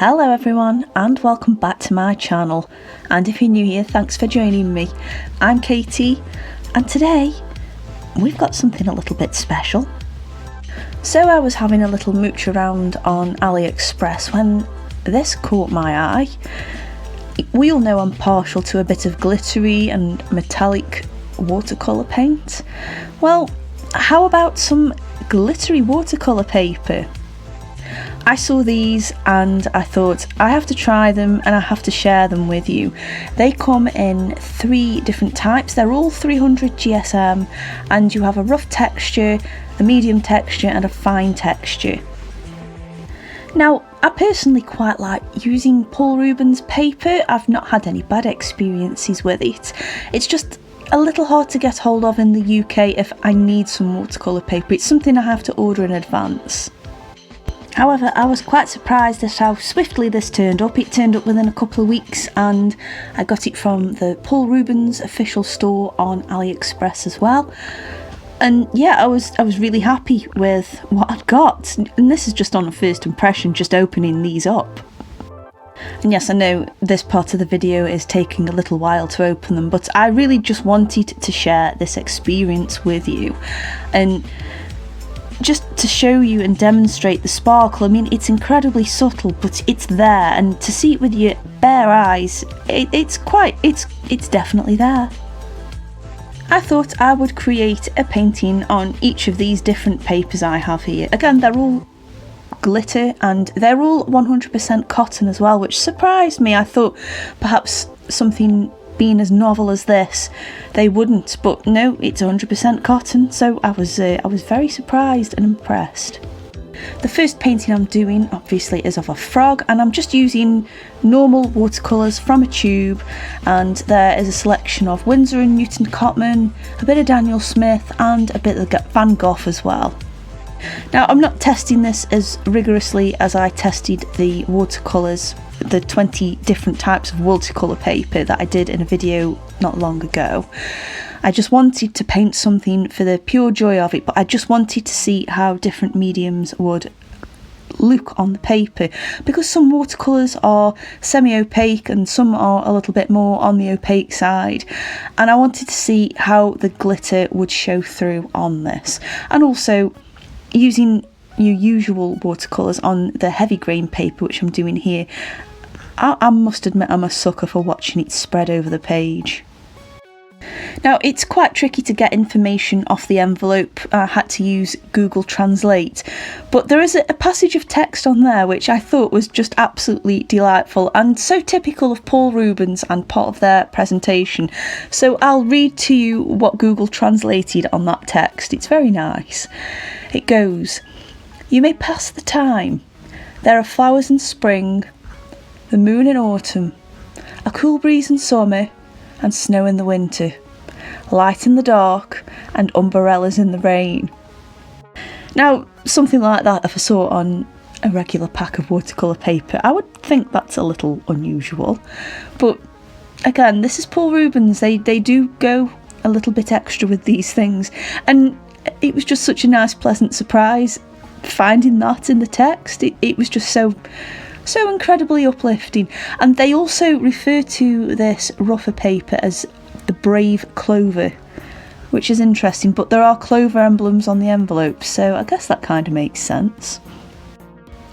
Hello everyone and welcome back to my channel, and if you're new here, thanks for joining me. I'm Katie and today we've got something a little bit special. So I was having a little mooch around on AliExpress when this caught my eye. We all know I'm partial to a bit of glittery and metallic watercolour paint. Well, how about some glittery watercolour paper? I saw these and I thought I have to try them and I have to share them with you. They come in 3 different types. They're all 300 GSM and you have a rough texture, a medium texture and a fine texture. Now, I personally quite like using Paul Rubens paper. I've not had any bad experiences with it. It's just a little hard to get hold of in the UK if I need some watercolour paper. It's something I have to order in advance. However, I was quite surprised at how swiftly this turned up. It turned up within a couple of weeks and I got it from the Paul Rubens official store on AliExpress as well. And yeah, I was really happy with what I'd got. And this is just on a first impression, just opening these up. And yes, I know this part of the video is taking a little while to open them, but I really just wanted to share this experience with you. And just to show you and demonstrate the sparkle. I mean, it's incredibly subtle, but it's there, and to see it with your bare eyes, it's definitely there. I thought I would create a painting on each of these different papers I have here. Again, they're all glitter and they're all 100% cotton as well, which surprised me. I thought perhaps something being as novel as this they wouldn't, but no, it's 100% cotton, so I was very surprised and impressed. The first painting I'm doing obviously is of a frog, and I'm just using normal watercolours from a tube, and there is a selection of Winsor and Newton Cotman, a bit of Daniel Smith and a bit of Van Gogh as well. Now, I'm not testing this as rigorously as I tested the watercolours, the 20 different types of watercolour paper that I did in a video not long ago. I just wanted to paint something for the pure joy of it, but I just wanted to see how different mediums would look on the paper, because some watercolours are semi-opaque and some are a little bit more on the opaque side, and I wanted to see how the glitter would show through on this. And also, using your usual watercolours on the heavy grain paper, which I'm doing here, I must admit I'm a sucker for watching it spread over the page. Now, it's quite tricky to get information off the envelope. I had to use Google Translate, but there is a passage of text on there which I thought was just absolutely delightful and so typical of Paul Rubens and part of their presentation. So I'll read to you what Google translated on that text. It's very nice. It goes, "You may pass the time. There are flowers in spring, the moon in autumn, a cool breeze in summer, and snow in the winter, light in the dark, and umbrellas in the rain." Now, something like that, if I saw it on a regular pack of watercolour paper, I would think that's a little unusual. But again, this is Paul Rubens. They do go a little bit extra with these things. And it was just such a nice, pleasant surprise finding that in the text. It was just so incredibly uplifting. And they also refer to this rougher paper as the brave clover, which is interesting, but there are clover emblems on the envelope, so I guess that kind of makes sense.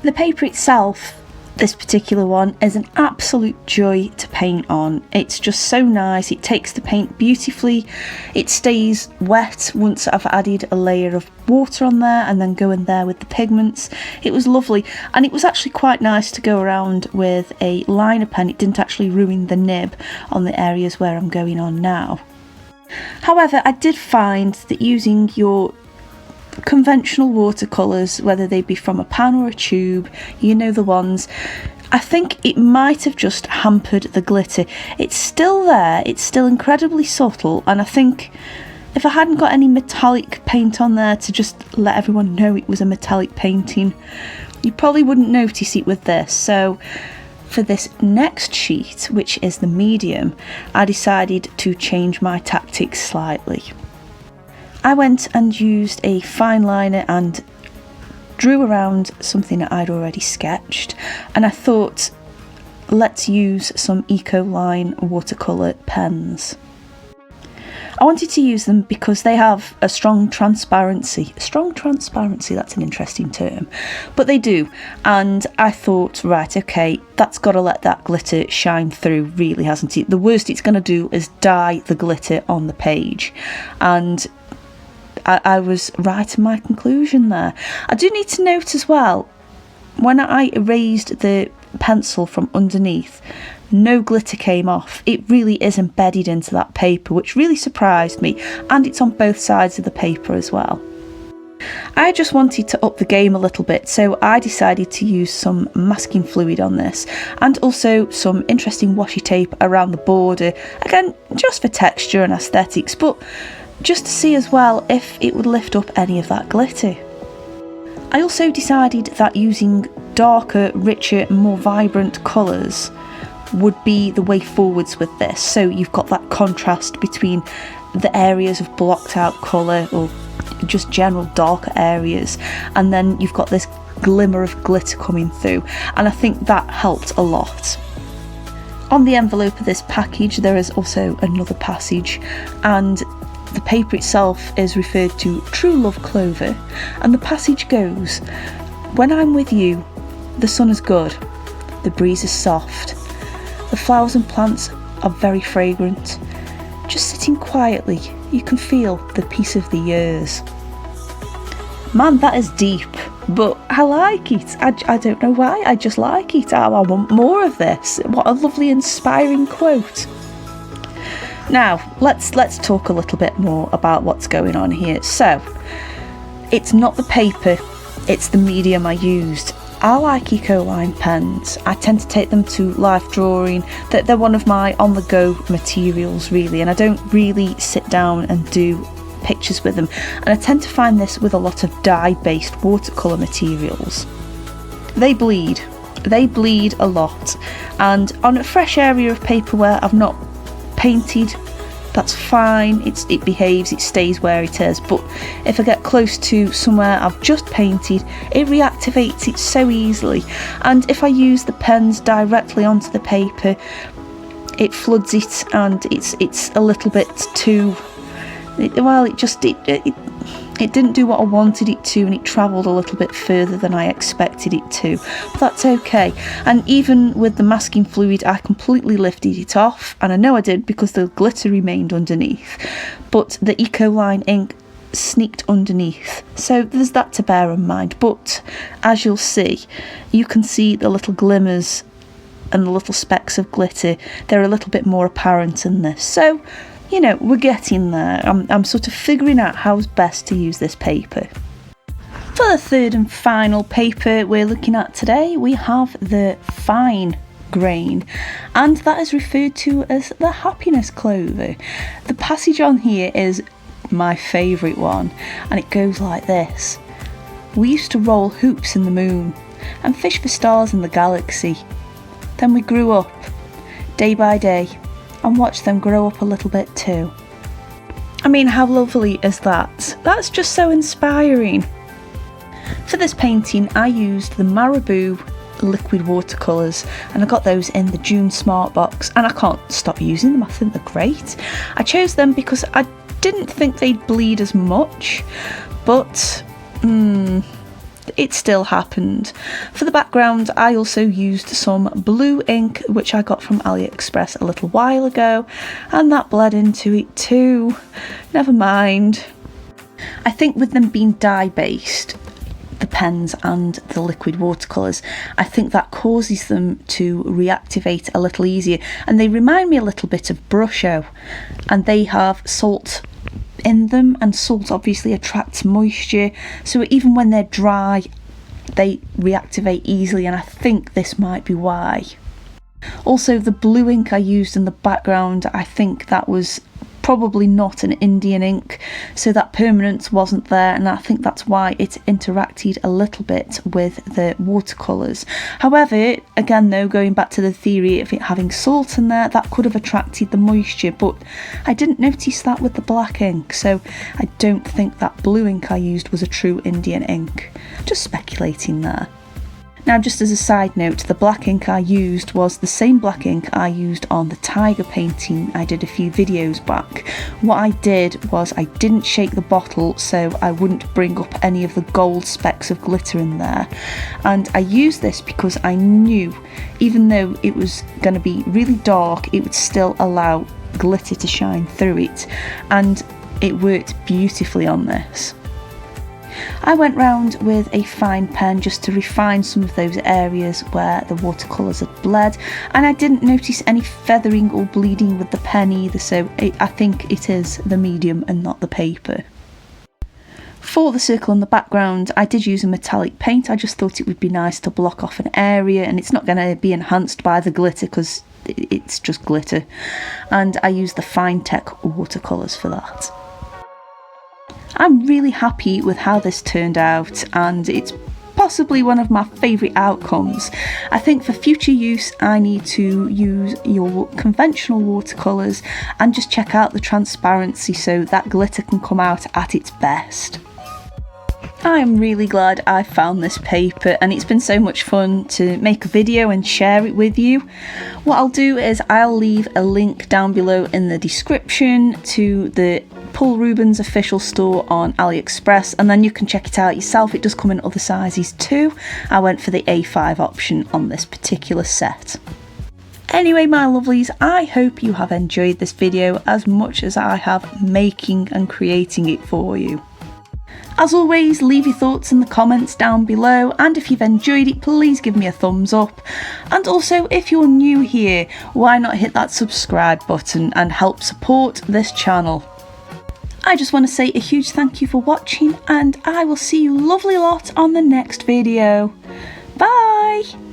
The paper itself, this particular one, is an absolute joy to paint on. It's just so nice. It takes the paint beautifully. It stays wet once I've added a layer of water on there and then go in there with the pigments. It was lovely, and it was actually quite nice to go around with a liner pen. It didn't actually ruin the nib on the areas where I'm going on now. However, I did find that using your conventional watercolours, whether they be from a pan or a tube, you know the ones, I think it might have just hampered the glitter. It's still there, it's still incredibly subtle, and I think if I hadn't got any metallic paint on there to just let everyone know it was a metallic painting, you probably wouldn't notice it with this. So for this next sheet, which is the medium, I decided to change my tactics slightly. I went and used a fine liner and drew around something that I'd already sketched, and I thought, let's use some Ecoline watercolour pens. I wanted to use them because they have a strong transparency, that's an interesting term, but they do, and I thought, right, okay, that's got to let that glitter shine through, really, hasn't it? The worst it's going to do is dye the glitter on the page, and I was right in my conclusion there. I do need to note as well, when I erased the pencil from underneath, no glitter came off. It really is embedded into that paper, which really surprised me, and it's on both sides of the paper as well. I just wanted to up the game a little bit, so I decided to use some masking fluid on this, and also some interesting washi tape around the border, again just for texture and aesthetics, but just to see as well if it would lift up any of that glitter. I also decided that using darker, richer, more vibrant colours would be the way forwards with this. So you've got that contrast between the areas of blocked out colour or just general darker areas, and then you've got this glimmer of glitter coming through, and I think that helped a lot. On the envelope of this package there is also another passage, and the paper itself is referred to True Love Clover, and the passage goes, "When I'm with you, the sun is good, the breeze is soft, the flowers and plants are very fragrant. Just sitting quietly, you can feel the peace of the years." Man, that is deep, but I like it. I don't know why, I just like it. I want more of this. What a lovely, inspiring quote. Now, let's talk a little bit more about what's going on here. So, it's not the paper, it's the medium I used. I like Ecoline pens. I tend to take them to life drawing. They're one of my on-the-go materials, really, and I don't really sit down and do pictures with them. And I tend to find this with a lot of dye-based watercolour materials. They bleed a lot, and on a fresh area of paper where I've not painted, that's fine, it behaves, it stays where it is. But if I get close to somewhere I've just painted, it reactivates it so easily, and if I use the pens directly onto the paper, it floods it, and it's a little bit too, it didn't do what I wanted it to, and it travelled a little bit further than I expected it to, but that's okay. And even with the masking fluid, I completely lifted it off, and I know I did because the glitter remained underneath, but the Ecoline ink sneaked underneath, so there's that to bear in mind. But as you'll see, you can see the little glimmers and the little specks of glitter, they're a little bit more apparent in this, so you know, we're getting there. I'm sort of figuring out how's best to use this paper. For the third and final paper we're looking at today, we have the fine grain, and that is referred to as the happiness clover. The passage on here is my favourite one, and it goes like this. "We used to roll hoops in the moon and fish for stars in the galaxy. Then we grew up, day by day, and watch them grow up a little bit too." I mean, how lovely is that? That's just so inspiring. For this painting, I used the Marabou liquid watercolours, and I got those in the June Smart Box, and I can't stop using them. I think they're great. I chose them because I didn't think they'd bleed as much, but it still happened. For the background, I also used some blue ink, which I got from AliExpress a little while ago, and that bled into it too. Never mind. I think with them being dye-based, the pens and the liquid watercolours, I think that causes them to reactivate a little easier, and they remind me a little bit of Brusho, and they have salt in them, and salt obviously attracts moisture, so even when they're dry they reactivate easily, and I think this might be why. Also, the blue ink I used in the background, I think that was probably not an Indian ink, so that permanence wasn't there, and I think that's why it interacted a little bit with the watercolours. However, again though, going back to the theory of it having salt in there, that could have attracted the moisture, but I didn't notice that with the black ink, so I don't think that blue ink I used was a true Indian ink. Just speculating there. Now, just as a side note, the black ink I used was the same black ink I used on the tiger painting I did a few videos back. What I did was I didn't shake the bottle so I wouldn't bring up any of the gold specks of glitter in there. And I used this because I knew, even though it was going to be really dark, it would still allow glitter to shine through it. And it worked beautifully on this. I went round with a fine pen just to refine some of those areas where the watercolours had bled, and I didn't notice any feathering or bleeding with the pen either, so I think it is the medium and not the paper. For the circle in the background, I did use a metallic paint. I just thought it would be nice to block off an area, and it's not going to be enhanced by the glitter because it's just glitter, and I used the Fine Tech watercolours for that. I'm really happy with how this turned out, and it's possibly one of my favourite outcomes. I think for future use I need to use your conventional watercolours and just check out the transparency so that glitter can come out at its best. I'm really glad I found this paper, and it's been so much fun to make a video and share it with you. What I'll do is I'll leave a link down below in the description to the Paul Rubens official store on AliExpress, and then you can check it out yourself. It does come in other sizes too. I went for the A5 option on this particular set. Anyway, my lovelies, I hope you have enjoyed this video as much as I have making and creating it for you. As always, leave your thoughts in the comments down below, and if you've enjoyed it, please give me a thumbs up. And also, if you're new here, why not hit that subscribe button and help support this channel. I just want to say a huge thank you for watching, and I will see you lovely lot on the next video. Bye!